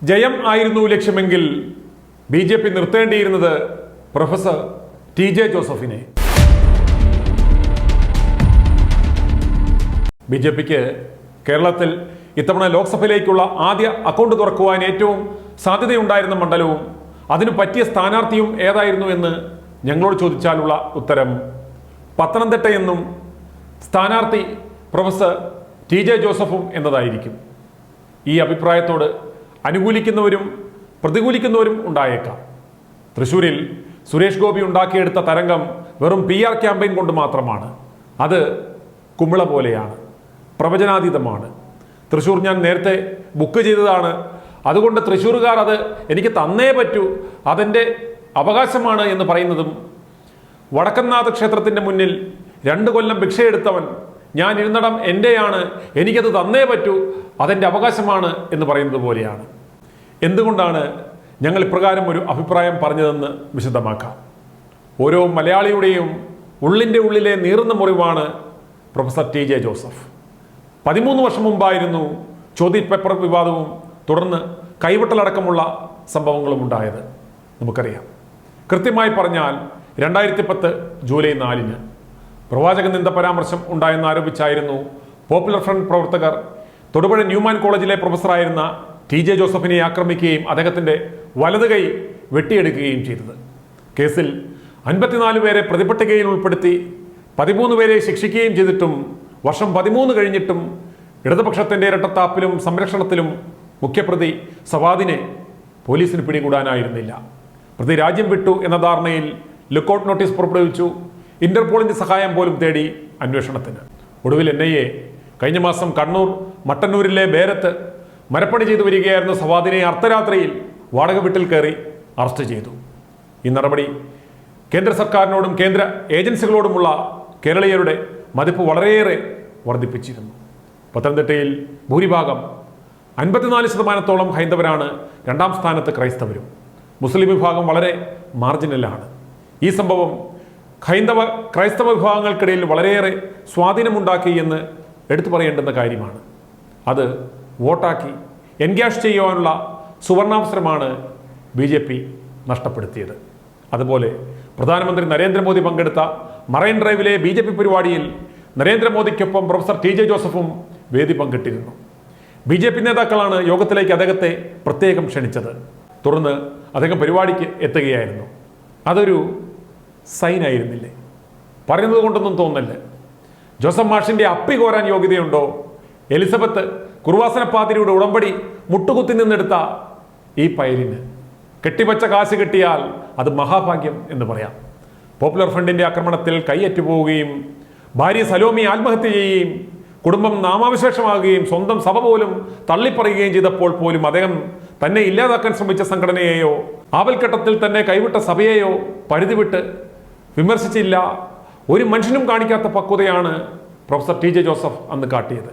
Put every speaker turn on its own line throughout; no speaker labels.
ജയം ആയിരുന്നു ലക്ഷ്യമെങ്കിൽ ബി.ജെ.പി. നിർത്തേണ്ടിയിരുന്നത് പ്രൊഫസർ ടി.ജെ. ജോസഫിനെ. ബി.ജെ.പിക്ക് കേരളത്തിൽ ഇത്തവണ ലോക്സഭയിലേക്കുള്ള ആദ്യ അക്കൗണ്ട് തുറക്കുവാൻ ഏറ്റവും സാധ്യതയുണ്ടായിരുന്ന മണ്ഡലവും അതിനു പറ്റിയ സ്ഥാനാർത്ഥിയും ഏതായിരുന്നു എന്ന് ഞങ്ങളോട് ചോദിച്ചാലുള്ള ഉത്തരം പത്തനംതിട്ട എന്നും സ്ഥാനാർത്ഥി പ്രൊഫസർ ടി.ജെ. ജോസഫും എന്നതായിരിക്കും. ഈ അഭിപ്രായത്തോട് അനുകൂലിക്കുന്നവരും പ്രതികൂലിക്കുന്നവരും ഉണ്ടായേക്കാം. തൃശ്ശൂരിൽ സുരേഷ് ഗോപി ഉണ്ടാക്കിയെടുത്ത തരംഗം വെറും PR ക്യാമ്പയിൻ കൊണ്ട് മാത്രമാണ്. അത് കുമിള പോലെയാണ്, പ്രവചനാതീതമാണ്. തൃശ്ശൂർ ഞാൻ നേരത്തെ ബുക്ക് ചെയ്തതാണ്, അതുകൊണ്ട് തൃശ്ശൂർകാർ അത് എനിക്ക് തന്നേ പറ്റൂ, അതെൻ്റെ അവകാശമാണ് എന്ന് പറയുന്നതും, വടക്കനാഥ ക്ഷേത്രത്തിൻ്റെ മുന്നിൽ 2 കൊല്ലം ഭിക്ഷയെടുത്തവൻ ഞാൻ ഇരുന്നിടം എൻ്റെയാണ്, എനിക്കത് തന്നേ പറ്റൂ, അതെൻ്റെ അവകാശമാണ് എന്ന് പറയുന്നത് പോലെയാണ്. എന്തുകൊണ്ടാണ് ഞങ്ങൾ ഇപ്രകാരം ഒരു അഭിപ്രായം പറഞ്ഞതെന്ന് വിശദമാക്കാം. ഓരോ മലയാളിയുടെയും ഉള്ളിൻ്റെ ഉള്ളിലെ നീറുന്ന മുറിവാണ് പ്രൊഫസർ ടി.ജെ. ജോസഫ്. 13 വർഷം മുമ്പായിരുന്നു ചോദ്യപേപ്പർ വിവാദവും തുടർന്ന് കൈവിട്ടലടക്കമുള്ള സംഭവങ്ങളും ഉണ്ടായത്. നമുക്കറിയാം. കൃത്യമായി പറഞ്ഞാൽ 2010 ജൂലൈ 4-ന് പ്രവാചക നിന്ദ പരാമർശം ഉണ്ടായെന്ന് ആരോപിച്ചായിരുന്നു പോപ്പുലർ ഫ്രണ്ട് പ്രവർത്തകർ തൊടുപുഴ ന്യൂമാൻ കോളേജിലെ പ്രൊഫസറായിരുന്ന ടി.ജെ. ജോസഫിനെ ആക്രമിക്കുകയും അദ്ദേഹത്തിൻ്റെ വലത് കൈ വെട്ടിയെടുക്കുകയും ചെയ്തത്. കേസിൽ 54 പേരെ പ്രതിപട്ടികയിൽ ഉൾപ്പെടുത്തി 13 പേരെ ശിക്ഷിക്കുകയും ചെയ്തിട്ടും വർഷം 13 കഴിഞ്ഞിട്ടും ഇടതുപക്ഷത്തിൻ്റെ ഇരട്ടത്താപ്പിലും സംരക്ഷണത്തിലും മുഖ്യപ്രതി സവാദിനെ പോലീസിന് പിടികൂടാനായിരുന്നില്ല. പ്രതി രാജ്യം വിട്ടു എന്ന ധാരണയിൽ ലുക്കൌട്ട് നോട്ടീസ് പുറപ്പെടുവിച്ചു. ഇന്റർപോളിന്റെ സഹായം പോലും തേടി അന്വേഷണത്തിന്. ഒടുവിൽ NIA കഴിഞ്ഞ മാസം കണ്ണൂർ മട്ടന്നൂരിലെ ബേരത്ത് മരപ്പണി ചെയ്തു വരികയായിരുന്ന സവാദിനെ അർദ്ധരാത്രിയിൽ വാടക വീട്ടിൽ കയറി അറസ്റ്റ് ചെയ്തു. ഈ നടപടി കേന്ദ്ര സർക്കാരിനോടും കേന്ദ്ര ഏജൻസികളോടുമുള്ള കേരളീയരുടെ മതിപ്പ് വളരെയേറെ വർദ്ധിപ്പിച്ചിരുന്നു. പത്തനംതിട്ടയിൽ ഭൂരിഭാഗം 54% ഹൈന്ദവരാണ്, 2ാം സ്ഥാനത്ത് ക്രൈസ്തവരും. മുസ്ലിം വിഭാഗം വളരെ മാർജിനലാണ്. ഈ സംഭവം ക്രൈസ്തവ വിഭാഗങ്ങൾക്കിടയിൽ വളരെയേറെ സ്വാധീനമുണ്ടാക്കി എന്ന് എടുത്തു പറയേണ്ടുന്ന കാര്യമാണ്. അത് വോട്ടാക്കി എൻഗേജ് ചെയ്യുവാനുള്ള സുവർണാവസരമാണ് ബി.ജെ.പി. നഷ്ടപ്പെടുത്തിയത്. അതുപോലെ പ്രധാനമന്ത്രി നരേന്ദ്രമോദി പങ്കെടുത്ത മറൈൻ ഡ്രൈവിലെ ബി.ജെ.പി. പരിപാടിയിൽ നരേന്ദ്രമോദിക്കൊപ്പം പ്രൊഫസർ ടി.ജെ. ജോസഫും വേദി പങ്കിട്ടിരുന്നു. ബി.ജെ.പി. നേതാക്കളാണ് യോഗത്തിലേക്ക് അദ്ദേഹത്തെ പ്രത്യേകം ക്ഷണിച്ചത്. തുടർന്ന് അദ്ദേഹം പരിപാടിക്ക് എത്തുകയായിരുന്നു. അതൊരു സൈനായിരുന്നില്ലേ? പറയുന്നത് കൊണ്ടൊന്നും തോന്നല്ലേ. ജോസഫ് മാഷിൻ്റെ അപ്പി കോരാൻ യോഗ്യതയുണ്ടോ? എലിസബത്ത് കുർവാസന പാതിരിയുടെ ഉടമ്പടി മുട്ടുകുത്തി നിന്നെടുത്ത ഈ പയലിന് കെട്ടിവച്ച കാശ് കിട്ടിയാൽ അത് മഹാഭാഗ്യം എന്ന് പറയാം. പോപ്പുലർ ഫ്രണ്ടിൻ്റെ ആക്രമണത്തിൽ കൈയറ്റുപോവുകയും ഭാര്യ സലോമി ആത്മഹത്യ ചെയ്യുകയും കുടുംബം നാമാവിശേഷമാകുകയും സ്വന്തം സഭ പോലും തള്ളിപ്പറയുകയും ചെയ്തപ്പോൾ പോലും അദ്ദേഹം തന്നെ ഇല്ലാതാക്കാൻ ശ്രമിച്ച സംഘടനയെയോ ആപൽഘട്ടത്തിൽ തന്നെ കൈവിട്ട സഭയെയോ പരിധിവിട്ട് വിമർശിച്ചില്ല. ഒരു മനുഷ്യനും കാണിക്കാത്ത പക്വതയാണ് പ്രൊഫസർ ടി.ജെ. ജോസഫ് അന്ന് കാട്ടിയത്.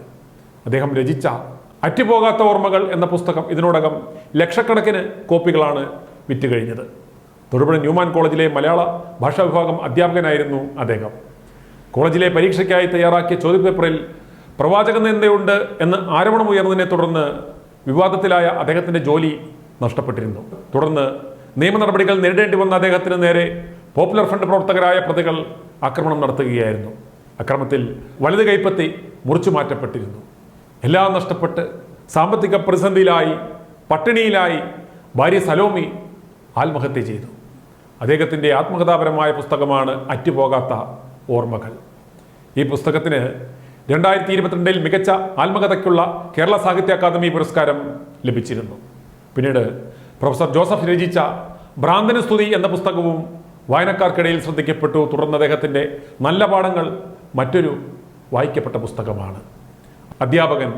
അദ്ദേഹം രചിച്ച അറ്റുപോകാത്ത ഓർമ്മകൾ എന്ന പുസ്തകം ഇതിനോടകം ലക്ഷക്കണക്കിന് കോപ്പികളാണ് വിറ്റുകഴിഞ്ഞത്. തൊടുപുഴ ന്യൂമാൻ കോളേജിലെ മലയാള ഭാഷാ വിഭാഗം അധ്യാപകനായിരുന്നു അദ്ദേഹം. കോളേജിലെ പരീക്ഷയ്ക്കായി തയ്യാറാക്കിയ ചോദ്യപേപ്പറിൽ പ്രവാചക നിന്ദയുണ്ട് എന്ന് ആരോപണമുയർന്നതിനെ തുടർന്ന് വിവാദത്തിലായ അദ്ദേഹത്തിൻ്റെ ജോലി നഷ്ടപ്പെട്ടിരുന്നു. തുടർന്ന് നിയമ നടപടികൾ നേരിടേണ്ടി വന്ന അദ്ദേഹത്തിന് നേരെ പോപ്പുലർ ഫ്രണ്ട് പ്രവർത്തകരായ പ്രതികൾ ആക്രമണം നടത്തുകയായിരുന്നു. അക്രമത്തിൽ വലത് കൈപ്പത്തി മുറിച്ചു മാറ്റപ്പെട്ടിരുന്നു. എല്ലാം നഷ്ടപ്പെട്ട് സാമ്പത്തിക പ്രതിസന്ധിയിലായി പട്ടിണിയിലായി ഭാര്യ സലോമി ആത്മഹത്യ ചെയ്തു. അദ്ദേഹത്തിൻ്റെ ആത്മകഥാപരമായ പുസ്തകമാണ് അറ്റുപോകാത്ത ഓർമ്മകൾ. ഈ പുസ്തകത്തിന് 2022 മികച്ച ആത്മകഥയ്ക്കുള്ള കേരള സാഹിത്യ അക്കാദമി പുരസ്കാരം ലഭിച്ചിരുന്നു. പിന്നീട് പ്രൊഫസർ ജോസഫ് രചിച്ച ഭ്രാന്തന് സ്തുതി എന്ന പുസ്തകവും വായനക്കാർക്കിടയിൽ ശ്രദ്ധിക്കപ്പെട്ടു. തുടർന്ന് അദ്ദേഹത്തിൻ്റെ നല്ല പാഠങ്ങൾ മറ്റൊരു വായിക്കപ്പെട്ട പുസ്തകമാണ്. അധ്യാപകൻ,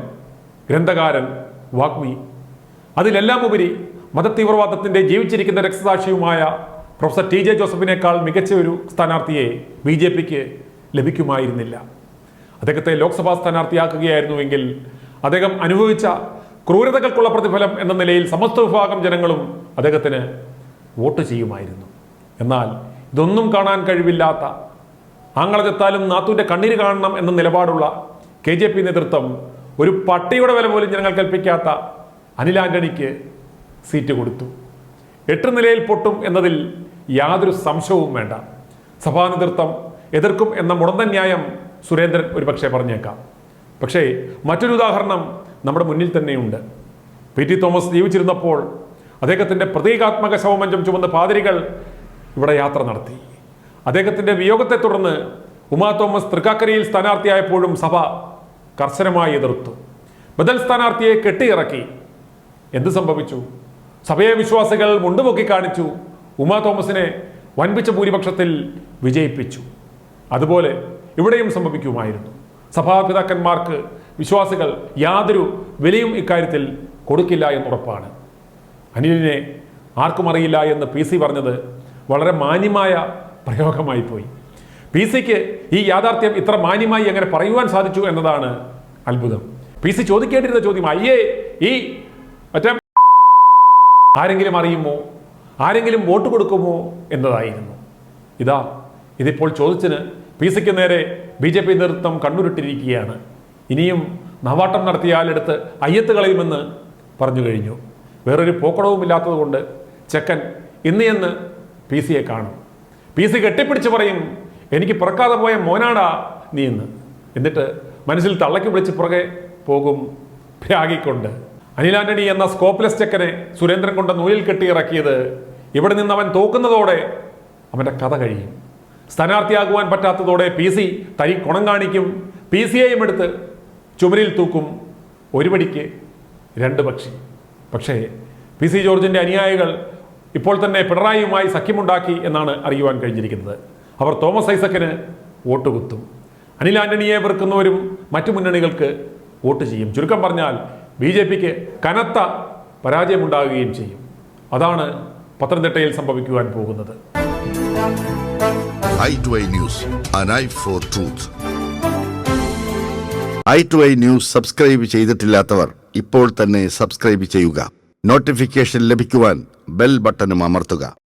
ഗ്രന്ഥകാരൻ, വാഗ്മി, അതിലെല്ലാം ഉപരി മതതീവ്രവാദത്തിൻ്റെ ജീവിച്ചിരിക്കുന്ന രക്തസാക്ഷിയുമായ പ്രൊഫസർ ടി.ജെ. ജോസഫിനേക്കാൾ മികച്ച ഒരു സ്ഥാനാർത്ഥിയെ ബി.ജെ.പിക്ക് ലഭിക്കുമായിരുന്നില്ല. അദ്ദേഹത്തെ ലോക്സഭാ സ്ഥാനാർത്ഥിയാക്കുകയായിരുന്നുവെങ്കിൽ അദ്ദേഹം അനുഭവിച്ച ക്രൂരതകൾക്കുള്ള പ്രതിഫലം എന്ന നിലയിൽ സമസ്ത വിഭാഗം ജനങ്ങളും അദ്ദേഹത്തിന് വോട്ട് ചെയ്യുമായിരുന്നു. എന്നാൽ ഇതൊന്നും കാണാൻ കഴിവില്ലാത്ത, ആങ്ങളതെത്താലും നാത്തൂൻ്റെ കണ്ണീര് കാണണം എന്ന നിലപാടുള്ള KJP നേതൃത്വം ഒരു പട്ടിയുടെ വില പോലും ജനങ്ങൾ കൽപ്പിക്കാത്ത അനിൽ ആന്റണിക്ക് സീറ്റ് കൊടുത്തു. 8 നിലയിൽ പൊട്ടും എന്നതിൽ യാതൊരു സംശയവും വേണ്ട. സഭാ നേതൃത്വം എതിർക്കും എന്ന മുടന്തൻ ന്യായം സുരേന്ദ്രൻ ഒരുപക്ഷെ പറഞ്ഞേക്കാം. പക്ഷേ മറ്റൊരു ഉദാഹരണം നമ്മുടെ മുന്നിൽ തന്നെയുണ്ട്. പി ടി തോമസ് ജീവിച്ചിരുന്നപ്പോൾ അദ്ദേഹത്തിൻ്റെ പ്രതീകാത്മക ശവമഞ്ചം ചുമന്ന പാതിരികൾ ഇവിടെ യാത്ര നടത്തി. അദ്ദേഹത്തിൻ്റെ വിയോഗത്തെ തുടർന്ന് ഉമാ തോമസ് തൃക്കാക്കരയിൽ സ്ഥാനാർത്ഥിയായപ്പോഴും സഭ കർശനമായി എതിർത്തു. ബദൽ സ്ഥാനാർത്ഥിയെ കെട്ടിയിറക്കി. എന്ത് സംഭവിച്ചു? സഭയെ വിശ്വാസികൾ മുണ്ടുപൊക്കി കാണിച്ചു. ഉമാ തോമസിനെ വൻപിച്ച ഭൂരിപക്ഷത്തിൽ വിജയിപ്പിച്ചു. അതുപോലെ ഇവിടെയും സംഭവിക്കുമായിരുന്നു. സഭാപിതാക്കന്മാർക്ക് വിശ്വാസികൾ യാതൊരു വിലയും ഇക്കാര്യത്തിൽ കൊടുക്കില്ല എന്നുറപ്പാണ്. അനിലിനെ ആർക്കും അറിയില്ല എന്ന് പി സി പറഞ്ഞത് വളരെ മാന്യമായ പ്രയോഗമായി പോയി. പി സിക്ക് ഈ യാഥാർത്ഥ്യം ഇത്ര മാന്യമായി എങ്ങനെ പറയുവാൻ സാധിച്ചു എന്നതാണ് അത്ഭുതം. പി സി ചോദിക്കേണ്ടിരുന്ന ചോദ്യം അയ്യേ ഈ മറ്റേ ആരെങ്കിലും അറിയുമോ, ആരെങ്കിലും വോട്ട് കൊടുക്കുമോ എന്നതായിരുന്നു. ഇതിപ്പോൾ ചോദിച്ചതിന് പി സിക്ക് നേരെ BJP നേതൃത്വം കണ്ണുരുട്ടിരിക്കുകയാണ്. ഇനിയും നവാട്ടം നടത്തിയാൽ എടുത്ത് അയ്യത്ത് കളയുമെന്ന് പറഞ്ഞു കഴിഞ്ഞു. വേറൊരു പോക്കടവുമില്ലാത്തത് കൊണ്ട് ചെക്കൻ ഇന്ന് പി സിയെ കാണും. പി സി കെട്ടിപ്പിടിച്ച് പറയും, എനിക്ക് പിറക്കാതെ പോയ മോനാടാ നീ എന്ന്. എന്നിട്ട് മനസ്സിൽ തള്ളക്കി വിളിച്ച് പുറകെ പോകും ഭ്രാഗിക്കൊണ്ട്. അനിൽ ആന്റണി എന്ന സ്കോപ്ലെസ് ചെക്കനെ സുരേന്ദ്രൻ കൊണ്ട് നൂലിൽ കെട്ടി ഇറക്കിയത് ഇവിടെ നിന്ന് അവൻ തോക്കുന്നതോടെ അവൻ്റെ കഥ കഴിയും. സ്ഥാനാർത്ഥിയാകുവാൻ പറ്റാത്തതോടെ പി സി തനി കുണം കാണിക്കും. പി സിയെയും എടുത്ത് ചുമരിൽ തൂക്കും. ഒരു പടിക്ക് 2 പക്ഷി. പക്ഷേ പി സി ജോർജിൻ്റെ അനുയായികൾ ഇപ്പോൾ തന്നെ പിണറായിയുമായി സഖ്യമുണ്ടാക്കി എന്നാണ് അറിയുവാൻ കഴിഞ്ഞിരിക്കുന്നത്. അവർ തോമസ് ഐസക്കിന് വോട്ട് കുത്തും. അനിൽ ആന്റണിയെ വെറുക്കുന്നവരും മറ്റു മുന്നണികൾക്ക് വോട്ട് ചെയ്യും. ചുരുക്കം പറഞ്ഞാൽ BJPക്ക് കനത്ത പരാജയമുണ്ടാകുകയും ചെയ്യും. അതാണ് പത്തനംതിട്ടയിൽ സംഭവിക്കുവാൻ പോകുന്നത്.
i2i News, an eye for truth. i2i News subscribe ചെയ്തിട്ടില്ലാത്തവർ ഇപ്പോൾ തന്നെ സബ്സ്ക്രൈബ് ചെയ്യുക. നോട്ടിഫിക്കേഷൻ ലഭിക്കുവാൻ ബെൽ ബട്ടണും അമർത്തുക.